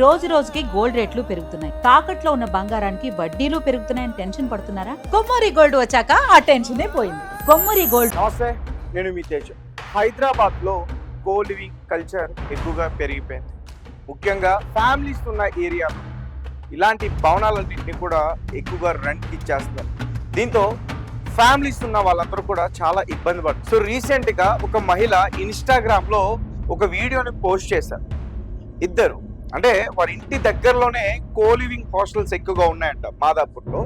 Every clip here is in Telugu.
రోజు రోజుకి గోల్డ్ రేట్లు పెరుగుతున్నాయి. తాకట్లో ఉన్న బంగారానికి వడ్డీలు పెరుగుతున్నాయని టెన్షన్ పడుతున్నారా? కొమ్మూరి గోల్డ్ వచ్చాక ఆ టెన్షనే పోయింది. కొమ్మూరి గోల్డ్. నమస్తే, నేను మీ తేజ. హైదరాబాద్లో కో లివింగ్ కల్చర్ ఎక్కువగా పెరిగిపోయింది. ముఖ్యంగా ఫ్యామిలీస్ ఉన్న ఏరియాలో ఇలాంటి భవనాలన్నింటినీ కూడా ఎక్కువగా రెంట్కి ఇచ్చేస్తారు. దీంతో ఫ్యామిలీస్ ఉన్న వాళ్ళందరూ కూడా చాలా ఇబ్బంది పడుతుంది. సో రీసెంట్గా ఒక మహిళ ఇన్స్టాగ్రామ్లో ఒక వీడియోని పోస్ట్ చేశారు. ఇద్దరు అంటే వారి ఇంటి దగ్గరలోనే కో లివింగ్ హాస్టల్స్ ఎక్కువగా ఉన్నాయంట మాదాపూర్లో.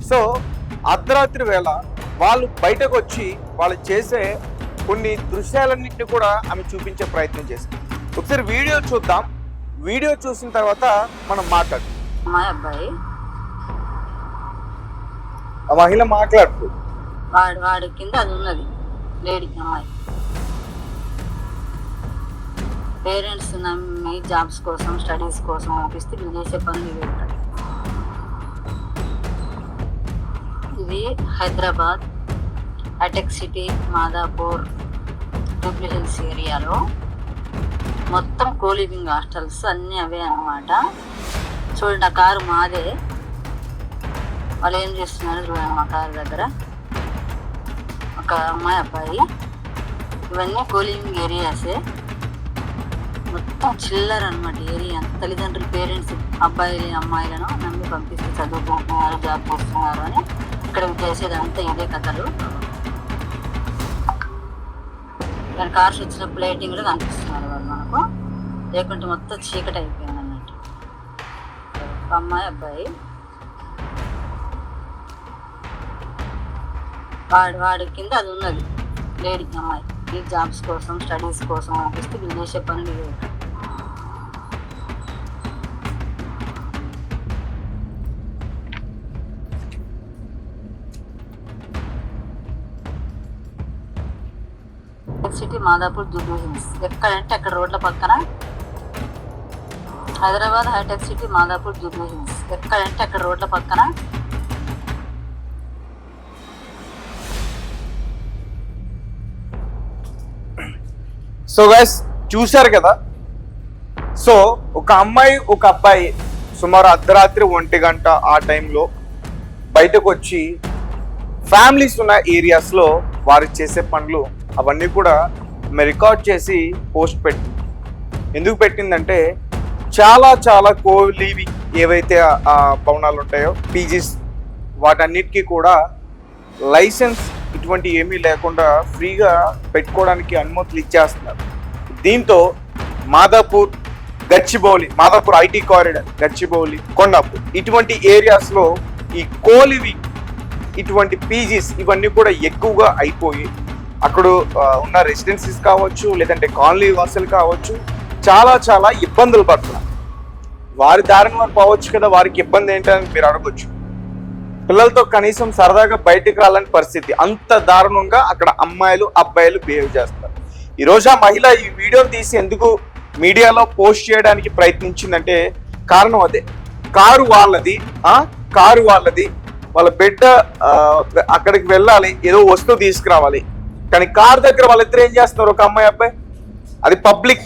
సో అర్ధరాత్రి వేళ వాళ్ళు బయటకు వచ్చి వాళ్ళు చేసే కొన్ని దృశ్యాలన్నింటినీ కూడా ఆమె చూపించే ప్రయత్నం చేశారు. ఒకసారి వీడియో చూద్దాం. వీడియో చూసిన తర్వాత మనం మాట్లాడుతాం. మా అబ్బాయి ఆ మహిళ మాట్లాడుతూ వాడి కింద అది ఉన్నది లేడీ అమ్మాయి. పేరెంట్స్ నమ్మి జాబ్స్ కోసం స్టడీస్ కోసం పంపిస్తే వీళ్ళు చేసే పనులు ఇవి ఉంటాయి. ఇది హైదరాబాద్ హైటెక్ సిటీ మాదాపూర్ జూబ్లీ హిల్స్ ఏరియాలో మొత్తం కో లివింగ్ హాస్టల్స్ అన్నీ అవే అన్నమాట. చూడండి, ఆ కారు మాదే. వాళ్ళు ఏం చేస్తున్నారు చూడండి. మా కారు దగ్గర ఒక అమ్మాయి అబ్బాయి, ఇవన్నీ కో లివింగ్ ఏరియాసే. మొత్తం చిల్లర్ అనమాట ఏరియా. తల్లిదండ్రులు పేరెంట్స్ అబ్బాయిలు అమ్మాయిలను నమ్మి పంపిస్తే చదువుకుంటున్నారు, జాబ్ చేస్తున్నారు అని ఇక్కడ చేసేదంతా ఇదే కథలు. దాని కార్స్ వచ్చినప్పుడు లైటింగ్ కూడా కనిపిస్తున్నారు వాళ్ళు మనకు. లేకుంటే మొత్తం చీకటి అయిపోయింది అన్నట్టు. అమ్మాయి అబ్బాయి వాడి కింద అది ఉన్నది లేడీ అమ్మాయి. ఈ జాబ్స్ కోసం స్టడీస్ కోసం పంపిస్తే వీళ్ళు చేసే పనులు ఇవి ఉంటాయి. సిటీ మాదాపూర్ జూబ్లీ హిల్స్. ఎక్కడంటే అక్కడ రోడ్ల పక్కన. హైదరాబాద్ హైటెక్ సిటీ మాదాపూర్ జూబ్లీ హిల్స్. ఎక్కడంటే అక్కడ రోడ్ల పక్కన. సో గైస్ చూశారు కదా. సో ఒక అమ్మాయి ఒక అబ్బాయి సుమారు అర్ధరాత్రి 1 గంట ఆ టైంలో బయటకు వచ్చి ఫ్యామిలీస్ ఉన్న ఏరియాస్లో వారు చేసే పనులు అవన్నీ కూడా రికార్డ్ చేసి పోస్ట్ పెట్టింది. ఎందుకు పెట్టిందంటే చాలా చాలా కో లివింగ్ ఏవైతే ఆ భవనాలు ఉంటాయో పీజీస్ వాటన్నిటికీ కూడా లైసెన్స్ ఇటువంటి ఏమీ లేకుండా ఫ్రీగా పెట్టుకోవడానికి అనుమతులు ఇచ్చేస్తున్నారు. దీంతో మాదాపూర్ గచ్చిబౌలి, మాదాపూర్ ఐటీ కారిడార్, గచ్చిబౌలి, కొండాపూర్ ఇటువంటి ఏరియాస్లో ఈ కో లివింగ్ ఇటువంటి పీజీస్ ఇవన్నీ కూడా ఎక్కువగా అయిపోయి అక్కడ ఉన్న రెసిడెన్సీస్ కావచ్చు, లేదంటే కాలనీ వాసులు కావచ్చు, చాలా చాలా ఇబ్బందులు పడుతున్నారు. వారి దారిని వారు పోవచ్చు కదా, వారికి ఇబ్బంది ఏంటని మీరు అడగొచ్చు. పిల్లలతో కనీసం సరదాగా బయటకు రాలని పరిస్థితి. అంత దారుణంగా అక్కడ అమ్మాయిలు అబ్బాయిలు బిహేవ్ చేస్తారు. ఈరోజు ఆ మహిళ ఈ వీడియోని తీసి ఎందుకు మీడియాలో పోస్ట్ చేయడానికి ప్రయత్నించిందంటే కారణం అదే. కారు వాళ్ళది, వాళ్ళ బిడ్డ అక్కడికి వెళ్ళాలి, ఏదో వస్తువు తీసుకురావాలి. కానీ కారు దగ్గర వాళ్ళిద్దరు ఏం చేస్తున్నారు, ఒక అమ్మాయి అబ్బాయి. అది పబ్లిక్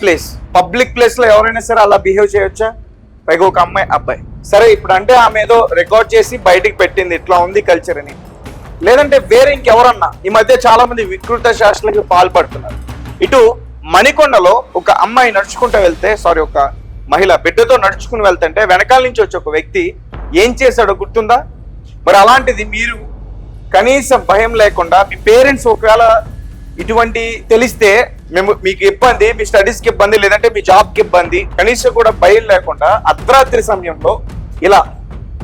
ప్లేస్లో ఎవరైనా సరే అలా బిహేవ్ చేయొచ్చా? పైగా ఒక అమ్మాయి అబ్బాయి. సరే, ఇప్పుడు అంటే ఆమె ఏదో రికార్డ్ చేసి బయటికి పెట్టింది ఇట్లా ఉంది కల్చర్ అని. లేదంటే వేరే ఇంకెవరన్నా ఈ మధ్య చాలా మంది వికృత శాస్త్రాలకు పాల్పడుతున్నారు. ఇటు మణికొండలో ఒక అమ్మాయి నడుచుకుంటూ వెళ్తే, ఒక మహిళ బిడ్డతో నడుచుకుని వెళ్తుంటే వెనకాల నుంచి వచ్చి ఒక వ్యక్తి ఏం చేశాడో గుర్తుందా? మరి అలాంటిది మీరు కనీసం భయం లేకుండా మీ పేరెంట్స్ ఒకవేళ ఇటువంటి తెలిస్తే మీకు ఇబ్బంది, మీ స్టడీస్కి ఇబ్బంది, లేదంటే మీ జాబ్కి ఇబ్బంది, కనీసం కూడా భయం లేకుండా అర్ధరాత్రి సమయంలో ఇలా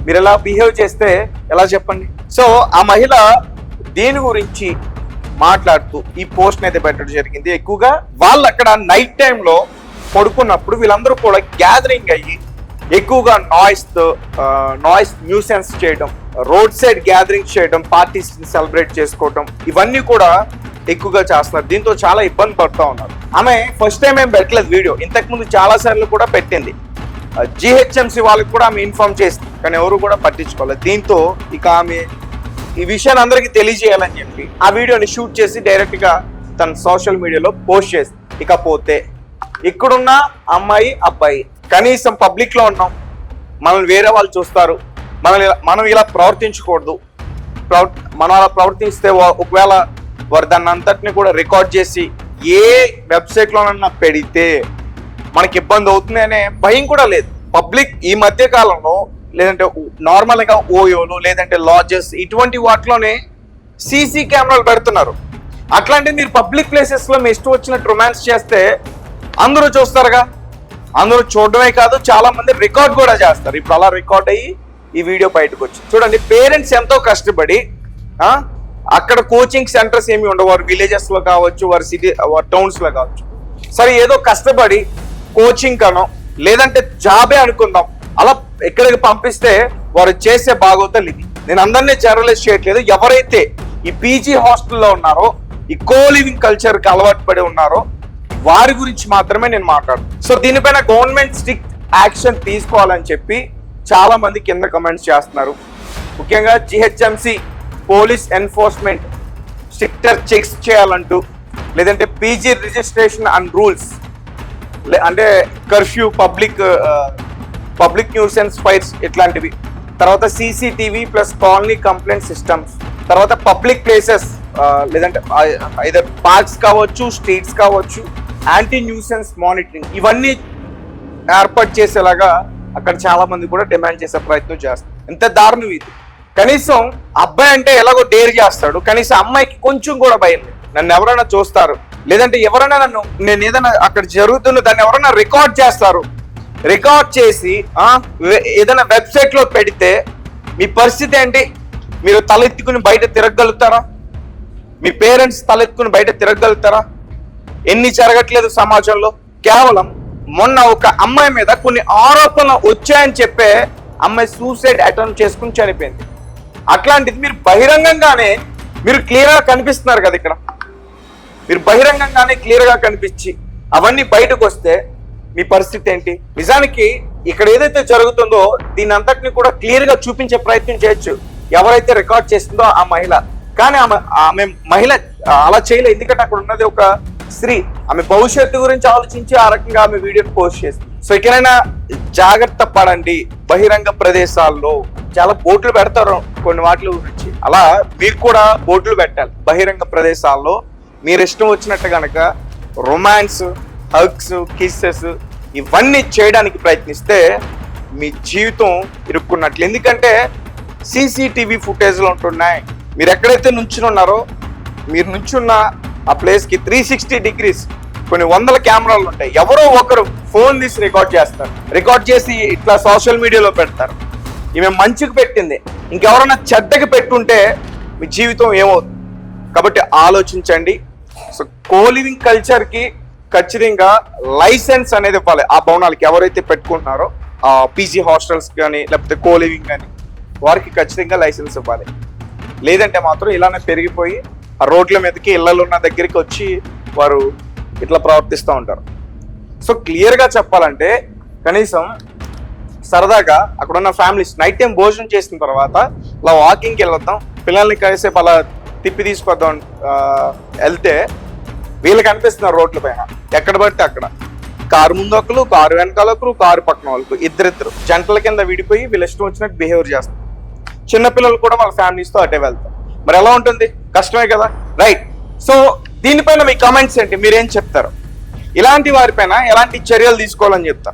మీరు ఎలా బిహేవ్ చేస్తే ఎలా చెప్పండి? సో ఆ మహిళ దీని గురించి మాట్లాడుతూ ఈ పోస్ట్ అయితే పెట్టడం జరిగింది. ఎక్కువగా వాళ్ళు అక్కడ నైట్ టైంలో పడుకున్నప్పుడు వీళ్ళందరూ కూడా గ్యాదరింగ్ అయ్యి ఎక్కువగా నాయిస్ న్యూసెన్స్ చేయడం, రోడ్ సైడ్ గ్యాదరింగ్ చేయడం, పార్టీస్ సెలబ్రేట్ చేసుకోవడం, ఇవన్నీ కూడా ఎక్కువగా చేస్తున్నారు. దీంతో చాలా ఇబ్బంది పడుతూ ఉన్నారు. ఆమె ఫస్ట్ టైం ఏం పెట్టలేదు వీడియో, ఇంతకుముందు చాలా సార్లు కూడా పెట్టింది. జిహెచ్ఎంసీ వాళ్ళకి కూడా ఆమె ఇన్ఫార్మ్ చేసింది, కానీ ఎవరు కూడా పట్టించుకోలేదు. దీంతో ఇక ఆమె ఈ విషయాన్ని అందరికీ తెలియజేయాలని చెప్పి ఆ వీడియోని షూట్ చేసి డైరెక్ట్గా తన సోషల్ మీడియాలో పోస్ట్ చేసింది. ఇకపోతే ఇక్కడున్న అమ్మాయి అబ్బాయి కనీసం పబ్లిక్ లో ఉన్నాం, మనల్ని వేరే వాళ్ళు చూస్తారు, మనం ఇలా ప్రవర్తించకూడదు. మనం అలా ప్రవర్తిస్తే ఒకవేళ వారు దాన్ని అంతటిని కూడా రికార్డ్ చేసి ఏ వెబ్సైట్ లోనన్నా పెడితే మనకి ఇబ్బంది అవుతుంది అనే భయం కూడా లేదు. పబ్లిక్ ఈ మధ్య కాలంలో లేదంటే నార్మల్ గా ఓయోలు లేదంటే లాడ్జెస్ ఇటువంటి వాటిలోనే సీసీ కెమెరాలు పెడుతున్నారు. అట్లాంటివి మీరు పబ్లిక్ ప్లేసెస్ లో మీ ఇష్టం వచ్చినట్టు రొమాన్స్ చేస్తే అందరూ చూస్తారుగా. అందరూ చూడడమే కాదు, చాలా మంది రికార్డ్ కూడా చేస్తారు. ఇప్పుడు అలా రికార్డ్ అయ్యి ఈ వీడియో బయటకు వచ్చి చూడండి. పేరెంట్స్ ఎంతో కష్టపడి అక్కడ కోచింగ్ సెంటర్స్ ఏమి ఉండవు, వారు విలేజెస్ లో కావచ్చు, వారి సిటీ వారి టౌన్స్ లో కావచ్చు. సరే ఏదో కష్టపడి కోచింగ్ కనో లేదంటే జాబే అనుకుందాం, అలా ఎక్కడికి పంపిస్తే వారు చేసే బాగోతాలు ఇది. నేను అందరినీ జనరలైజ్ చేయట్లేదు. ఎవరైతే ఈ పీజీ హాస్టల్లో ఉన్నారో, ఈ కో లివింగ్ కల్చర్ కి అలవాటు పడి ఉన్నారో వారి గురించి మాత్రమే నేను మాట్లాడుతాను. సో దీనిపైన గవర్నమెంట్ స్ట్రిక్ట్ యాక్షన్ తీసుకోవాలని చెప్పి చాలా మంది కింద కమెంట్స్ చేస్తున్నారు. ముఖ్యంగా GHMC police enforcement stricter checks చేయాలంటూ, లేదంటే పీజీ రిజిస్ట్రేషన్ అండ్ రూల్స్, అంటే కర్ఫ్యూ, పబ్లిక్ న్యూసెన్స్ ఫైట్స్ ఇట్లాంటివి, తర్వాత CCTV plus colony complaint systems, తర్వాత పబ్లిక్ ప్లేసెస్ లేదంటే ఐదర్ పార్క్స్ కావచ్చు, స్ట్రీట్స్ కావచ్చు, యాంటీ న్యూసెన్స్ మానిటరింగ్ ఇవన్నీ ఏర్పాటు చేసేలాగా అక్కడ చాలా మంది కూడా డిమాండ్ చేసే ప్రయత్నం చేస్తారు. ఎంత దారుణం ఇది. కనీసం అబ్బాయి అంటే ఎలాగో డేర్ చేస్తాడు, కనీసం అమ్మాయికి కొంచెం కూడా భయం లేదు. నన్ను ఎవరైనా చూస్తారు, లేదంటే ఎవరైనా నేను ఏదైనా అక్కడ జరుగుతున్న దాన్ని ఎవరైనా రికార్డ్ చేస్తారు. రికార్డ్ చేసి ఏదైనా వెబ్సైట్ లో పెడితే మీ పరిస్థితి ఏంటి? మీరు తలెత్తుకుని బయట తిరగలుగుతారా? మీ పేరెంట్స్ తలెత్తుకుని బయట తిరగలుగుతారా? ఎన్ని జరగట్లేదు సమాజంలో. కేవలం మొన్న ఒక అమ్మాయి మీద కొన్ని ఆరోపణలు వచ్చాయని చెప్పే అమ్మాయి సూసైడ్ అటెంప్ట్ చేసుకుని చనిపోయింది. అట్లాంటిది మీరు బహిరంగంగానే మీరు క్లియర్ గా కనిపిస్తున్నారు కదా, ఇక్కడ మీరు బహిరంగంగానే క్లియర్ గా కనిపించి అవన్నీ బయటకు వస్తే మీ పరిస్థితి ఏంటి? నిజానికి ఇక్కడ ఏదైతే జరుగుతుందో దీని అంతటిని కూడా క్లియర్ గా చూపించే ప్రయత్నం చేయొచ్చు ఎవరైతే రికార్డ్ చేస్తుందో ఆ మహిళ. కానీ ఆమె మహిళ అలా చేయలేదు, ఎందుకంటే అక్కడ ఉన్నది ఒక స్త్రీ. ఆమె భవిష్యత్తు గురించి ఆలోచించి ఆ రకంగా ఆమె వీడియోని పోస్ట్ చేసింది. సో ఇకనైనా జాగ్రత్త పడండి. బహిరంగ ప్రదేశాల్లో చాలా బోట్లు పెడతారు కొన్ని వాటి గురించి, అలా మీరు కూడా బోట్లు పెట్టాలి. బహిరంగ ప్రదేశాల్లో మీరు ఇష్టం వచ్చినట్టు కనుక రొమాన్స్, హగ్స్, కిస్సెస్ ఇవన్నీ చేయడానికి ప్రయత్నిస్తే మీ జీవితం ఇరుక్కున్నట్లు. ఎందుకంటే సీసీటీవీ ఫుటేజ్లు ఉంటున్నాయి. మీరు ఎక్కడైతే నుంచుని ఉన్నారో, మీరు నుంచున్న ఆ ప్లేస్కి 360 డిగ్రీస్ కొన్ని వందల కెమెరాలు ఉంటాయి. ఎవరో ఒకరు ఫోన్ తీసి రికార్డ్ చేస్తారు, రికార్డ్ చేసి ఇట్లా సోషల్ మీడియాలో పెడతారు. ఈమె మంచికి పెట్టింది, ఇంకెవరైనా చెడ్డకి పెట్టుంటే మీ జీవితం ఏమవుతుంది? కాబట్టి ఆలోచించండి. సో కో లివింగ్ కల్చర్కి ఖచ్చితంగా లైసెన్స్ అనేది ఇవ్వాలి. ఆ భవనాలకి ఎవరైతే పెట్టుకుంటున్నారో ఆ పీజీ హాస్టల్స్ కానీ లేకపోతే కో లివింగ్ కానీ వారికి ఖచ్చితంగా లైసెన్స్ ఇవ్వాలి. లేదంటే మాత్రం ఇలానే పెరిగిపోయి ఆ రోడ్ల మీదకి ఇళ్లలో ఉన్న దగ్గరికి వచ్చి వారు ఇట్లా ప్రవర్తిస్తూ ఉంటారు. సో క్లియర్గా చెప్పాలంటే కనీసం సరదాగా అక్కడ ఉన్న ఫ్యామిలీస్ నైట్ టైం భోజనం చేసిన తర్వాత అలా వాకింగ్కి వెళ్ళొద్దాం, పిల్లల్ని కాసేపు అలా తిప్పి తీసుకొద్దాం వెళ్తే వీళ్ళకి అనిపిస్తున్నారు రోడ్ల పైన ఎక్కడ పడితే అక్కడ కారు ముందు ఒకరు, కారు వెనకాల ఒకరు, కారు పక్కన వాళ్ళకు, ఇద్దరిద్దరు జంటల కింద విడిపోయి వీళ్ళు ఇష్టం వచ్చినట్టు బిహేవియర్ చేస్తారు. చిన్నపిల్లలు కూడా వాళ్ళ ఫ్యామిలీస్తో అటే వెళ్తారు. మరి ఎలా ఉంటుంది? కష్టమే కదా, రైట్? సో దీనిపైన మీ కామెంట్స్ ఏంటి? మీరేం చెప్తారు? ఇలాంటి వారిపైన ఎలాంటి చర్యలు తీసుకోవాలని చెప్తారు?